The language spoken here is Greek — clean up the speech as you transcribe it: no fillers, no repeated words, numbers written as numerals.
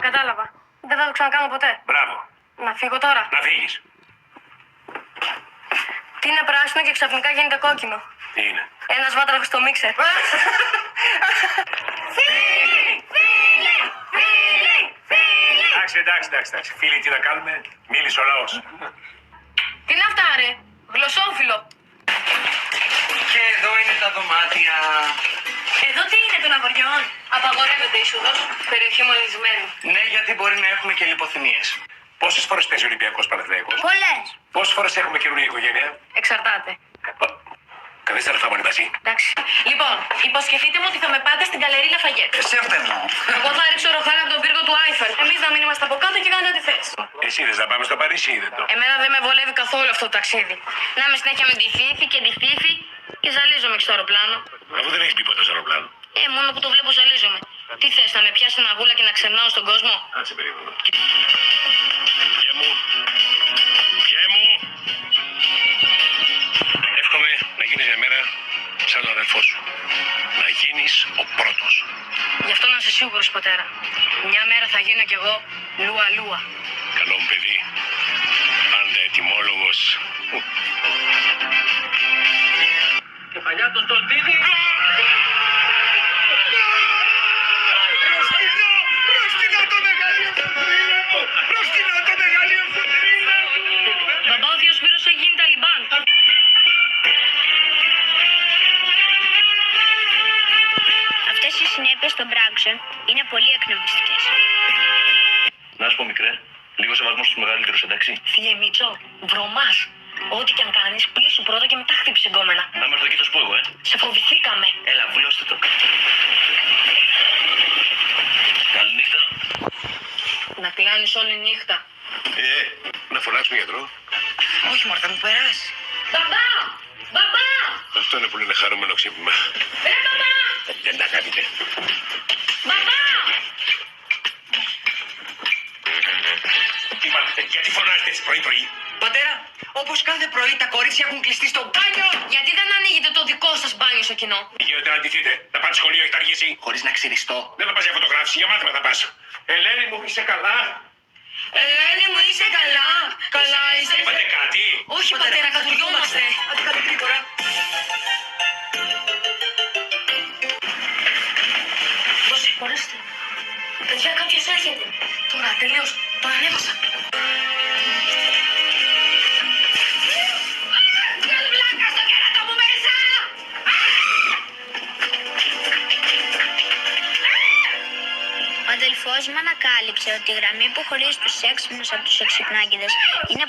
Κατάλαβα. Δεν θα το ξανακάνω ποτέ. Μπράβο. Να φύγω τώρα. Να φύγεις. Τι είναι πράσινο και ξαφνικά γίνεται κόκκινο. Τι είναι? Ένας βάτραχος στο μίξερ. Εντάξει. Φίλοι, τι να κάνουμε? Μίλησε ο λαός. Τι είναι αυτά, ρε? Γλωσσόφυλλο. Και εδώ είναι τα δωμάτια. Εδώ τι είναι των αγοριών? Απαγορεύεται είσοδος. Περιοχή μολυσμένη. Ναι, γιατί μπορεί να έχουμε και λιποθυμίες. Πόσες φορές παίζει ο Ολυμπιακός Παναθηναϊκός? Πολλές. Πόσες φορές έχουμε καινούργια οικογένεια? Εξαρτάται. Καθίστε να φάμε όλοι μαζί. Εντάξει. Λοιπόν, υποσχεθείτε μου ότι θα με πάτε στην καλερί Λαφαγέτ. Σε αυτένα. Εγώ θα ρίξω ροχάνα από τον πύργο του Άιφελ. Εμείς να μην είμαστε από κάτω και κάνετε ό,τι θες. Εσύ θες να πάμε στο Παρίσι ή δεν το? Εμένα δεν με βολεύει καθόλου αυτό το ταξίδι. Να είμαι συνέχεια με τη φίφη και τη φίφη και ζαλίζομαι και στο αεροπλάνο. Αφού δεν έχεις μπει ποτέ στο αεροπλάνο. Μόνο που το βλέπω ζαλίζομαι. Τι θες, να με πιάσει ένα γούλα και να ξερνάω στον κόσμο? Κάτσε περίπου. Γε μου. Εύχομαι να γίνεις μια μέρα σαν τον αδερφό σου. Να γίνεις ο πρώτος. Γι' αυτό να είσαι σίγουρος, πατέρα. Μια μέρα θα γίνω κι εγώ λούα. Καλό μου παιδί. Πάντα ετοιμόλογος. Και παλιά το στολτίδι. Μπαμπά, ο θείος Σπύρος έχει γίνει Ταλιμπάν. Αυτές οι συνέπειες των πράξεων είναι πολύ εκνευριστικές. Να σου πω, μικρέ, λίγο σεβασμό στους μεγαλύτερους, εντάξει. Θύε Μίτσο, βρωμάς. Ό,τι κι αν κάνεις, πλήσου πρώτα και μετά χτύπησε γκόμενα. Να με έρθω εκεί θα σου πω εγώ, Σε φοβηθήκαμε. Έλα, βουλώστε το. Καληνύχτα. Να κλάνεις όλη νύχτα. Να φωνάξουμε γιατρό. Όχι, μωρέ, θα μου περάσει. Μπαμπά! Αυτό είναι που είναι χαρούμενο ξύπνημα. Ρε μπαμπά! Δεν τα αγαπητέ. Μπαμπά! Τι πάτε, γιατί φωνάζετε έτσι πρωί-πρωί? Πατέρα, όπως κάθε πρωί τα κορίτσια έχουν κλειστεί στο μπάνιο. Γιατί δεν ανοίγετε το δικό σας μπάνιο στο κοινό? Γίνεται να ντυθείτε. Να πάτε σχολείο, έχετε αργήσει. Χωρίς να ξυριστώ. Δεν θα πας για φωτογράφηση, για μάθημα θα πας. Ελένη μου, είσαι καλά? Ελένη μου, είσαι καλά? Καλά είσαι? Είπατε κάτι? Όχι πατέρα, κατουριόμαστε. Άντε κάτι γρήγορα. Δώσε, χωρίστε. Παιδιά, κάποιος έρχεται. Τώρα, τελείως. Τον ανέβασα. Ο αδελφός μου ανακάλυψε ότι η γραμμή που χωρίζει τους έξυπνους από τους εξυπνάκηδες είναι